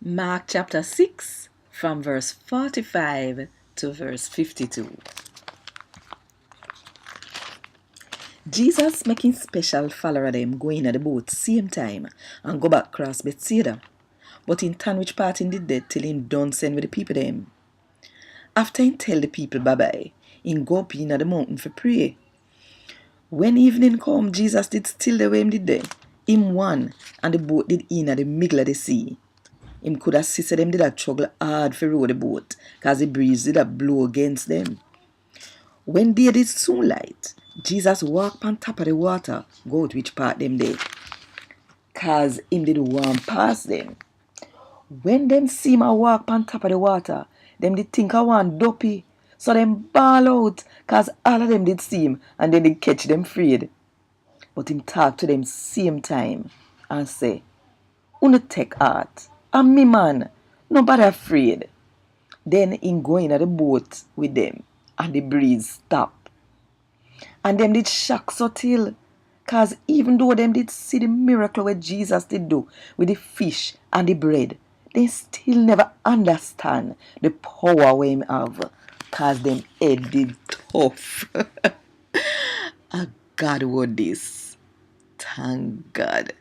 Mark chapter 6 from verse 45 to verse 52. Jesus making special follower them go in at the boat same time and go back across Bethsaida. But in turn which part in did that till him done send with the people them. After him tell the people bye-bye, him go up in at the mountain for pray. When evening come, Jesus did still the way him did there. Him one and the boat did in at the middle of the sea. Him could have seen them did a struggle hard for row the boat, cause the breeze did a blow against them. When day did soon light, Jesus walk on top of the water, go to which part them there, cause him did warm past them. When them see him a walk on top of the water, them did think I want dopey, so them ball out, cause all of them did see him and then they catch them afraid. But him talk to them same time and say, "Una take heart, and me man, nobody afraid." Then him go in at the boat with them, and the breeze stop. And them did shock so till, cause even though them did see the miracle what Jesus did do with the fish and the bread, they still never understand the power we him have, cause them head did tough. A God Wod Dis. Thank God.